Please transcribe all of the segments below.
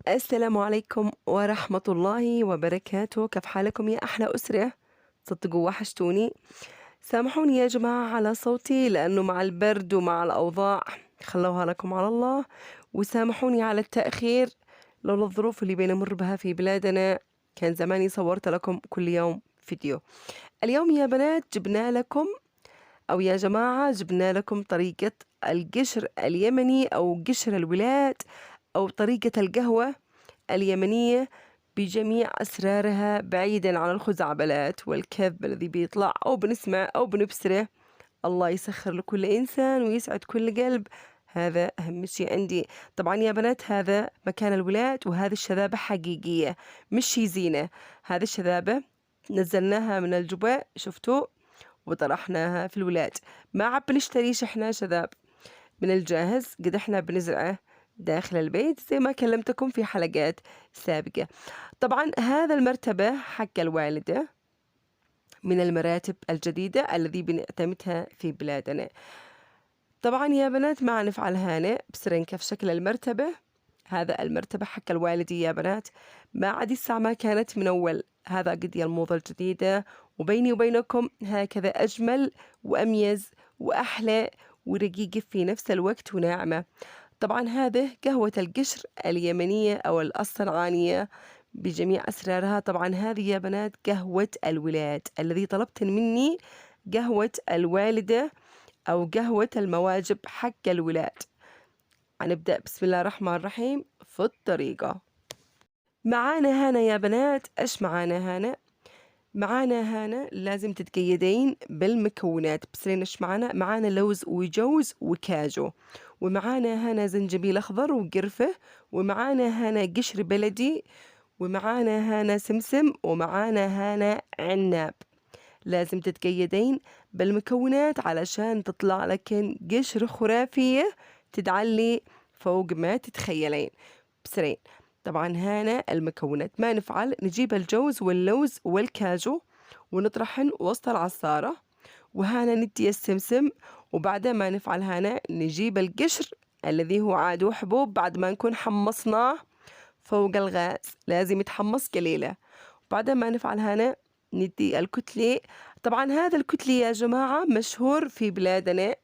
السلام عليكم ورحمة الله وبركاته، كيف حالكم يا أحلى أسرة؟ صدقوا وحشتوني. سامحوني يا جماعة على صوتي لأنه مع البرد ومع الأوضاع خلوها لكم على الله، وسامحوني على التأخير لولا الظروف اللي بنمر بها في بلادنا. كان زماني صورت لكم كل يوم فيديو. اليوم يا بنات جبنا لكم، أو يا جماعة جبنا لكم طريقة القشر اليمني أو قشر الولاد، أو طريقة القهوة اليمنية بجميع أسرارها، بعيدا عن الخزعبلات والكذب الذي بيطلع أو بنسمع أو بنبصره. الله يسخر لكل إنسان ويسعد كل قلب، هذا أهم شيء عندي. طبعا يا بنات هذا مكان الولاد، وهذه الشذابة حقيقية مش شي زينة. هذه الشذابة نزلناها من الجبال، شفتوا، وطرحناها في الولاد. ما عاد بنشتريش احنا شذاب من الجاهز، قد احنا بنزرعه داخل البيت زي ما كلمتكم في حلقات سابقة. طبعا هذا المرتبة حق الوالدة من المراتب الجديدة الذي بنعتمدها في بلادنا. طبعا يا بنات ما نفعل هانئ بسرين كيف شكل المرتبة. هذا المرتبة حق الوالدي يا بنات، ما عاد الساعة ما كانت من أول، هذا قد يا الموضة الجديدة. وبيني وبينكم هكذا أجمل وأميز وأحلى ورقيقة في نفس الوقت وناعمة. طبعا هذه قهوة القشر اليمنية أو الصنعانية بجميع أسرارها. طبعا هذه يا بنات قهوة الولاد الذي طلبتن مني، قهوة الوالدة أو قهوة المواجب حق الولاد. هنبدأ بسم الله الرحمن الرحيم في الطريقة. معانا هنا يا بنات، إيش معانا هنا؟ معانا هنا لازم تتقيدين بالمكونات بسرين. إيش معانا لوز وجوز وكاجو، ومعانا هنا زنجبيل أخضر وقرفة، ومعانا هنا قشر بلدي، ومعانا هنا سمسم، ومعانا هنا عناب. لازم تتقيدين بالمكونات علشان تطلع لكن قشر خرافية تدعلي فوق ما تتخيلين بسرين. طبعا هنا المكونات ما نفعل، نجيب الجوز واللوز والكاجو ونطرحن وسط العصارة، وهنا ندي السمسم، وبعدين ما نفعل هنا نجيب القشر الذي هو عادو حبوب بعد ما نكون حمصناه فوق الغاز، لازم يتحمص قليلة. وبعدين ما نفعل هنا ندي الكتلة. طبعا هذا الكتلة يا جماعة مشهور في بلادنا،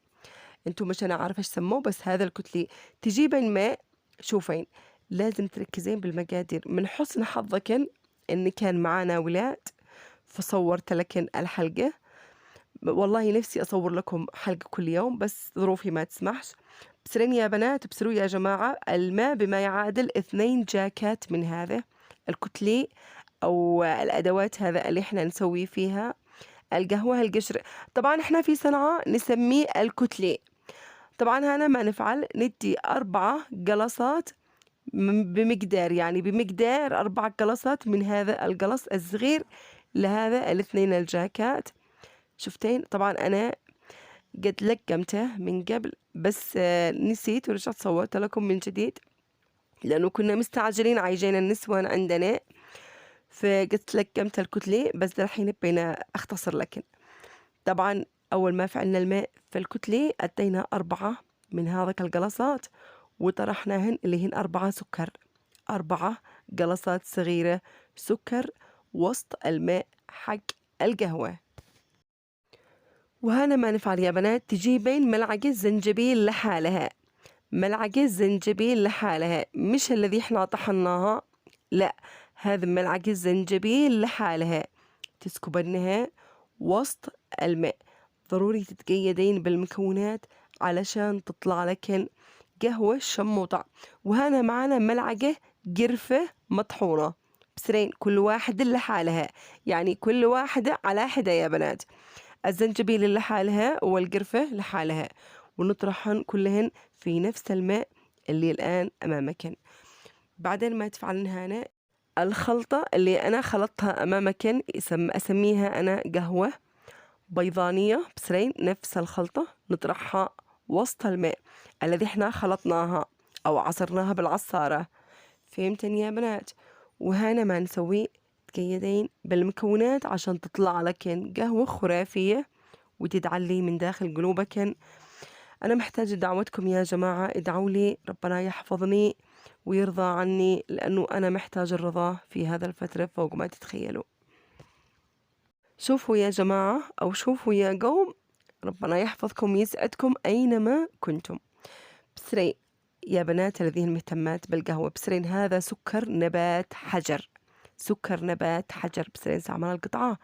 انتو مش انا عارفة ايش سموه، بس هذا الكتلة تجيبين ماء. شوفين لازم تركزين بالمقادير. من حسن حظكن ان كان معانا ولاد فصورت لكن الحلقة. والله نفسي اصور لكم حلقة كل يوم بس ظروفي ما تسمحش. بسرين يا بنات، بسروا يا جماعة الماء بما يعادل 2 جاكات من هذا الكتلة أو الأدوات هذا اللي احنا نسوي فيها القهوة القشر. طبعا احنا في صنعاء نسميه الكتلة. طبعا هنا ما نفعل ندي 4 قلصات بمقدار، يعني بمقدار 4 قلصات من هذا القلص الصغير لهذا الاثنين الجاكات. شفتين؟ طبعا أنا قد لقمته من قبل بس نسيت ورجعت صورت لكم من جديد لأنه كنا مستعجلين عايجين النسوان عندنا، فقلت لقمت الكتلة بس الحين بينا أختصر لكن. طبعا أول ما فعلنا الماء في الكتلة أدينا 4 من هذاك القلصات وطرحناهن اللي هن 4 سكر، 4 قلصات صغيرة سكر وسط الماء حق القهوة. وهنا ما نفعل يا بنات، تجيبين ملعقة زنجبيل لحالها، ملعقة زنجبيل لحالها، مش الذي احنا طحناها، لا، هذا ملعقة زنجبيل لحالها تسكبنها وسط الماء. ضروري تتقيدين بالمكونات علشان تطلع لكن قهوة شم وطعم. وهنا معنا ملعقة قرفة مطحونة بسرين، كل واحدة لحالها، يعني كل واحدة على حدة يا بنات. الزنجبيل لحالها والقرفة لحالها، ونطرحن كلهن في نفس الماء اللي الآن أمامكن. بعدين ما تفعلن هنا الخلطة اللي أنا خلطتها أمامكن، أسميها أنا قهوة بيضانية بسرين. نفس الخلطة نطرحها وسط الماء الذي احنا خلطناها أو عصرناها بالعصارة. فهمتني يا بنات؟ وهنا ما نسوي تقيدين بالمكونات عشان تطلع لكن قهوة خرافية وتدعلي من داخل قلوبكن. أنا محتاجة دعوتكم يا جماعة، ادعوا لي ربنا يحفظني ويرضى عني، لأنه أنا محتاج الرضا في هذا الفترة فوق ما تتخيلوا. شوفوا يا جماعة أو شوفوا يا قوم، ربنا يحفظكم ويسعدكم أينما كنتم. بسرين يا بنات الذين مهتمات بالقهوة، بسرين هذا سكر نبات حجر، سكر نبات حجر. بسرين ساعمل القطعة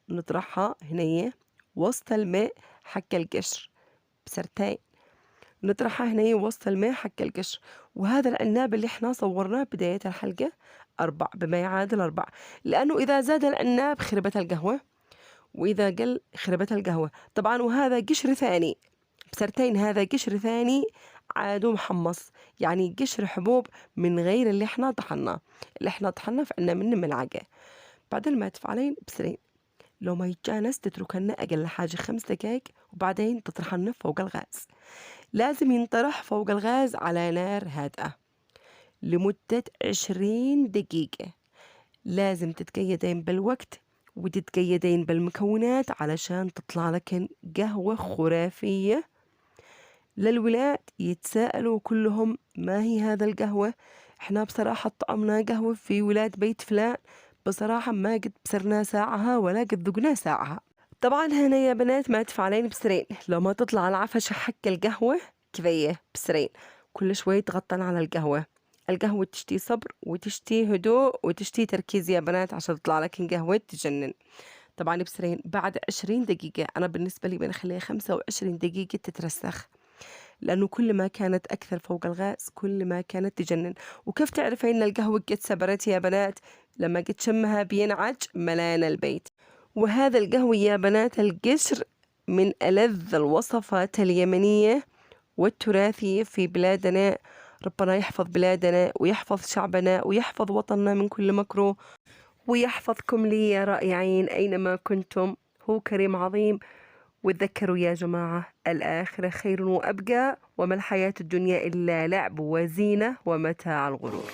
نطرحها هنية وسط الماء حق القشر، بسرتين نطرحها هنية وسط الماء حق القشر. وهذا العناب اللي احنا صورناه بداية الحلقة 4 بما يعادل 4، لأنه إذا زاد العناب خربت القهوة، وإذا قل خربت القهوة طبعا. وهذا قشر ثاني، بسرتين هذا قشر ثاني عادو محمص، يعني قشر حبوب من غير اللي احنا طحناه. اللي احنا طحناه فعنا منه ملعقة. بعدين ما تفعلين بسرين لو ما يتجانس تتركنا أقل حاجة 5 دقايق، وبعدين تطرحنه فوق الغاز. لازم ينطرح فوق الغاز على نار هادئة لمدة 20 دقيقة. لازم تتقيدين بالوقت وتتقيدين بالمكونات علشان تطلع لك قهوة خرافية. للولاد يتساءلوا كلهم ما هي هذا القهوة؟ احنا بصراحة طعمنا قهوة في ولاد بيت فلان، بصراحة ما قد بسرنا ساعها ولا قد ذقنا ساعها. طبعا هنا يا بنات ما تفعلين بسرين لو ما تطلع العفش حق القهوة كفاية بسرين. كل شوي تغطن على القهوة. القهوة تشتي صبر وتشتي هدوء وتشتي تركيز يا بنات عشان تطلع لك قهوة تجنن. طبعا بسرين بعد 20 دقيقة، أنا بالنسبة لي بنخليها 25 دقيقة تترسخ، لأنه كل ما كانت أكثر فوق الغاز كل ما كانت تجنن. وكيف تعرفين إن القهوة قد سبرت يا بنات؟ لما قد شمها بينعج ملان البيت. وهذا القهوة يا بنات القشر من ألذ الوصفات اليمنية والتراثية في بلادنا. ربنا يحفظ بلادنا ويحفظ شعبنا ويحفظ وطننا من كل مكروه، ويحفظكم لي يا رائعين أينما كنتم. هو كريم عظيم. وتذكروا يا جماعة الآخرة خير وأبقى، وما الحياة الدنيا إلا لعب وزينة ومتاع الغرور.